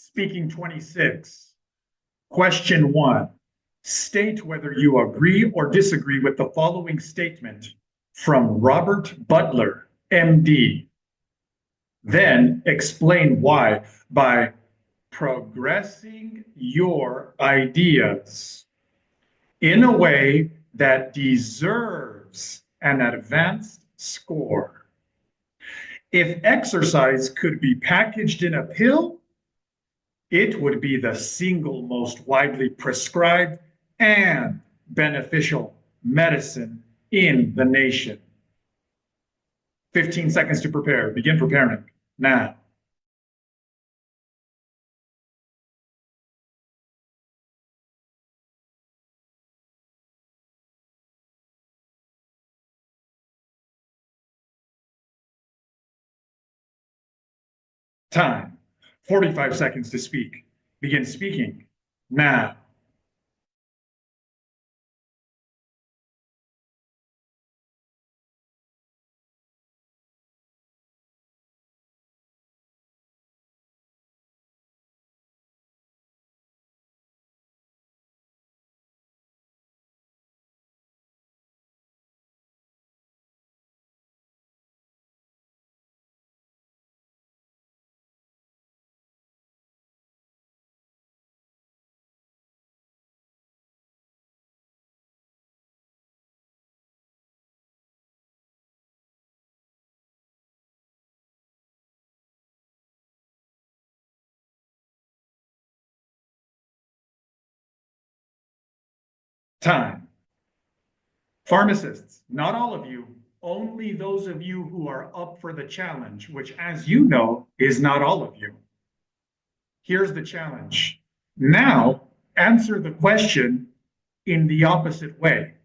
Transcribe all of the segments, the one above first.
Speaking 26. Question 1. State whether you agree or disagree with the following statement from Robert Butler, MD. Then explain why by progressing your ideas in a way that deserves an advanced score. If exercise could be packaged in a pill, it would be the single most widely prescribed and beneficial medicine in the nation. 15 seconds to prepare. Begin preparing now. Time. 45 seconds to speak. Begin speaking now. Time. Pharmacists, not all of you, only those of you who are up for the challenge, which, as you know, is not all of you. Here's the challenge. Now, answer the question in the opposite way.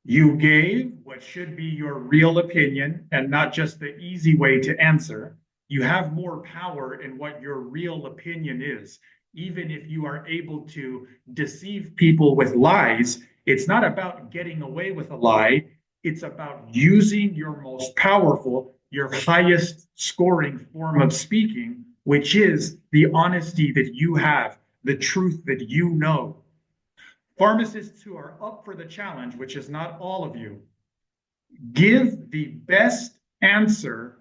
You gave what should be your real opinion and not just the easy way to answer. You have more power in what your real opinion is. Even if you are able to deceive people with lies, it's not about getting away with a lie. It's about using your most powerful, your highest scoring form of speaking, which is the honesty that you have, the truth that you know. Pharmacists who are up for the challenge, which is not all of you, give the best answer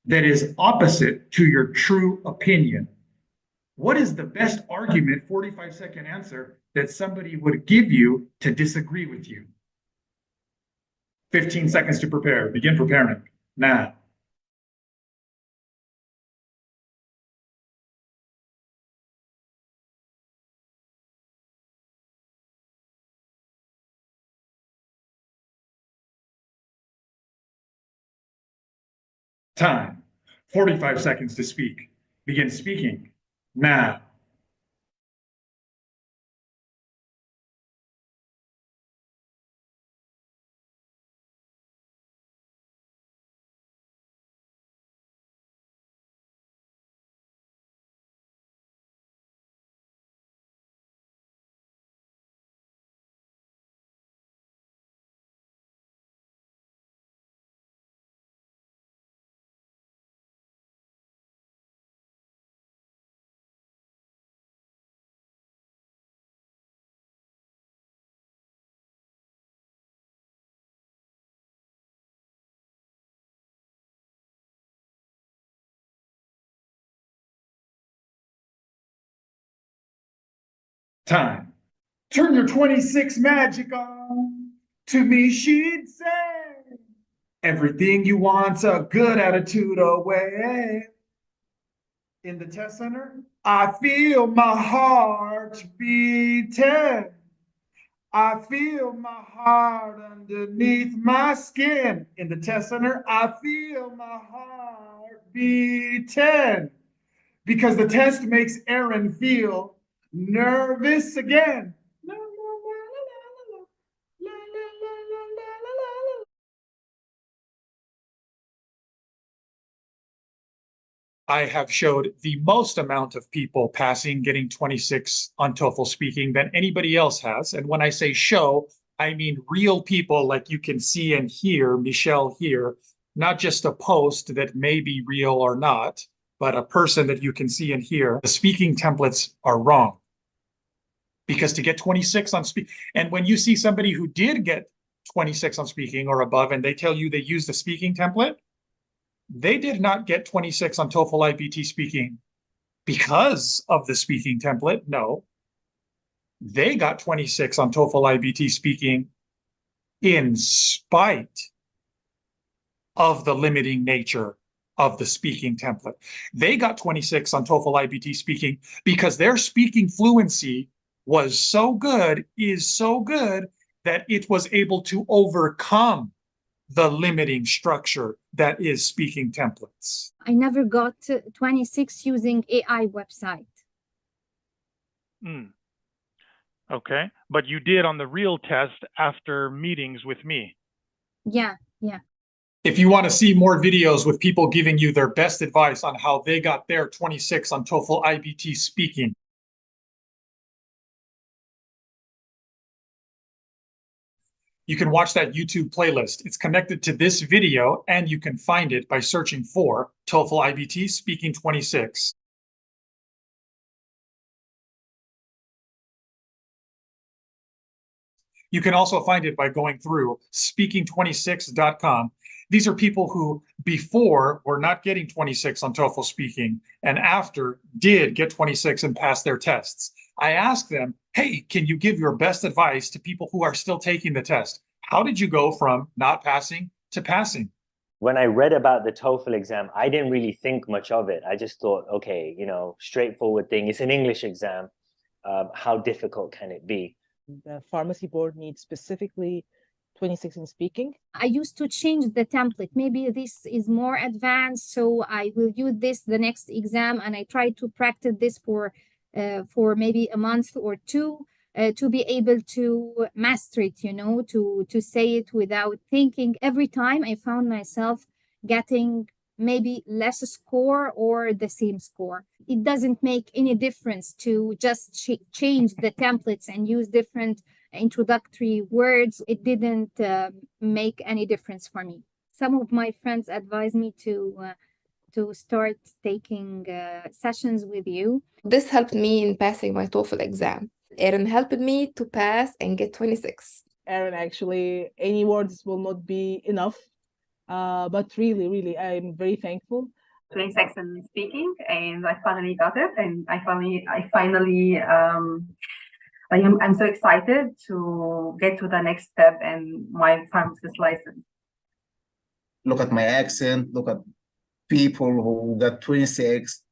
that is opposite to your true opinion. What is the best argument, 45-second answer, that somebody would give you to disagree with you? 15 seconds to prepare. Begin preparing now. Time. 45 seconds to speak. Begin speaking now. Time. Turn your 26 magic on. To me, she'd say, everything you want's a good attitude away. In the test center, I feel my heart beating. I feel my heart underneath my skin. In the test center, I feel my heart beating. Because the test makes Aaron feel nervous again. I have showed the most amount of people passing, getting 26 on TOEFL speaking than anybody else has. And when I say show, I mean real people like you can see and hear Michelle here, not just a post that may be real or not, but a person that you can see and hear, the speaking templates are wrong. Because to get 26 on speak, and when you see somebody who did get 26 on speaking or above, and they tell you they use the speaking template, they did not get 26 on TOEFL iBT speaking because of the speaking template. No, they got 26 on TOEFL iBT speaking in spite of the limiting nature of the speaking template. They got 26 on TOEFL iBT speaking because their speaking fluency was so good, is so good, that it was able to overcome the limiting structure that is speaking templates. I never got 26 using AI website. Okay, but you did on the real test after meetings with me. Yeah. If you want to see more videos with people giving you their best advice on how they got their 26 on TOEFL iBT speaking, you can watch that YouTube playlist. It's connected to this video, and you can find it by searching for TOEFL iBT Speaking 26. You can also find it by going through speaking26.com. These are people who before were not getting 26 on TOEFL speaking and after did get 26 and pass their tests. I asked them, hey, can you give your best advice to people who are still taking the test? How did you go from not passing to passing? When I read about the TOEFL exam, I didn't really think much of it. I just thought, okay, straightforward thing. It's an English exam. How difficult can it be? The pharmacy board needs specifically 26 in speaking. I used to change the template. Maybe this is more advanced, so I will use this the next exam, and I try to practice this for maybe a month or two to be able to master it, to say it without thinking. Every time I found myself getting maybe less score or the same score. It doesn't make any difference to just change the templates and use different introductory words. It didn't make any difference for me. Some of my friends advised me to start taking sessions with you. This helped me in passing my TOEFL exam. Erin helped me to pass and get 26. Erin, actually, any words will not be enough. But really, I'm very thankful. 26 in speaking, and I finally got it, and I'm so excited to get to the next step in my pharmacist license. Look at my accent, look at people who got 26.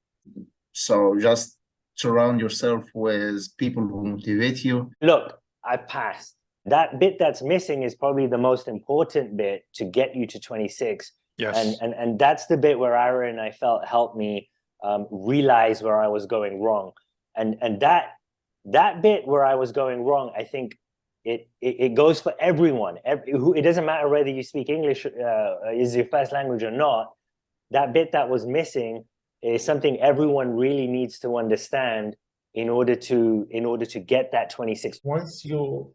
So just surround yourself with people who motivate you. Look, I passed. That bit that's missing is probably the most important bit to get you to 26. Yes. And that's the bit where Aaron, I felt, helped me realize where I was going wrong. And that bit where I was going wrong, I think it goes for everyone. It doesn't matter whether you speak English is your first language or not. That bit that was missing is something everyone really needs to understand in order to get that 26. Once you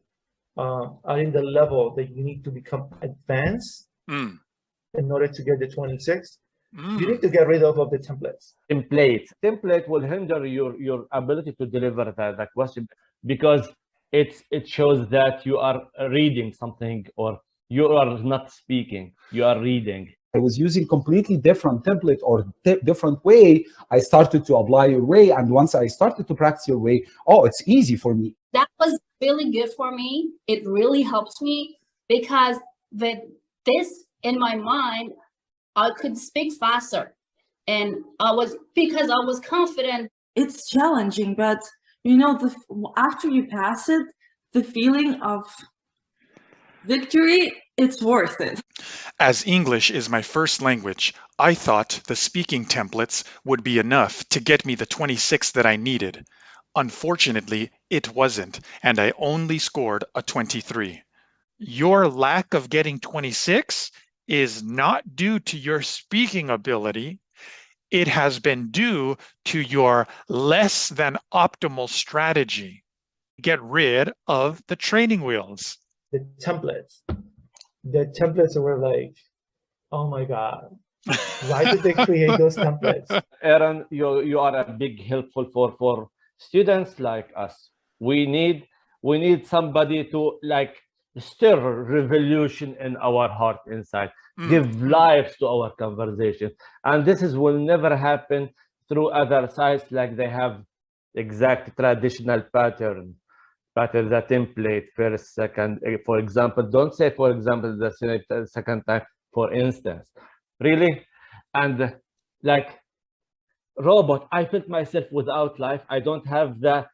are in the level that you need to become advanced in order to get the 26, you need to get rid of the templates. Template will hinder your ability to deliver the question, because it shows that you are reading something or you are not speaking, you are reading. I was using completely different template or different way. I started to apply your way, and once I started to practice your way, it's easy for me. That was really good for me. It really helps me because with this in my mind, I could speak faster, and because I was confident. It's challenging, but after you pass it, the feeling of victory, it's worth it. As English is my first language, I thought the speaking templates would be enough to get me the 26 that I needed. Unfortunately, it wasn't, and I only scored a 23. Your lack of getting 26 is not due to your speaking ability. It has been due to your less than optimal strategy. Get rid of the training wheels. The templates were like, oh my God, Why did they create those templates? Aaron, you are a big helpful for students like us. We need somebody to like stir revolution in our heart inside, give life to our conversation. And this will never happen through other sites like they have exact traditional pattern, the template, first, second. For example, don't say, for example, the second time, for instance. Really? And like robot, I felt myself without life. I don't have the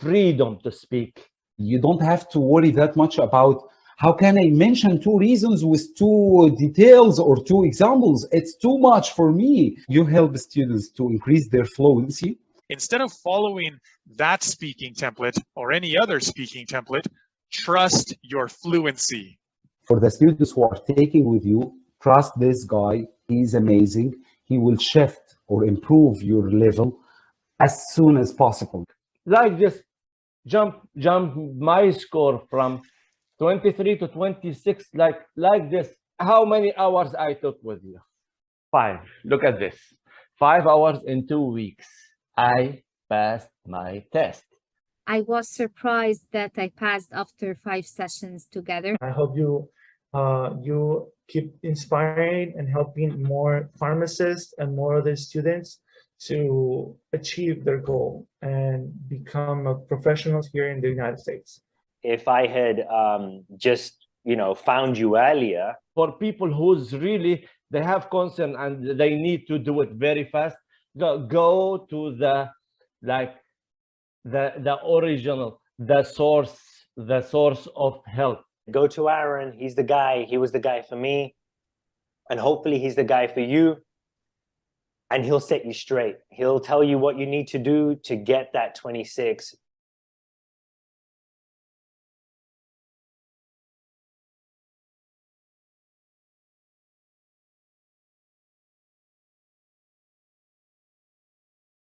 freedom to speak. You don't have to worry that much about how can I mention 2 reasons with 2 details or 2 examples. It's too much for me. You help students to increase their fluency. Instead of following that speaking template or any other speaking template, trust your fluency. For the students who are taking with you, trust this guy. He's amazing. He will shift or improve your level as soon as possible. Like this, jump my score from 23 to 26, like this. How many hours I took with you? 5. Look at this. 5 hours in 2 weeks. I passed my test. I was surprised that I passed after 5 sessions together. I hope you keep inspiring and helping more pharmacists and more other students to achieve their goal and become a professional here in the United States. If I had just, found you earlier. For people who's really, they have concern and they need to do it very fast, go to the original, the source of help. Go to Aaron. He's the guy. He was the guy for me. And hopefully he's the guy for you. And he'll set you straight. He'll tell you what you need to do to get that 26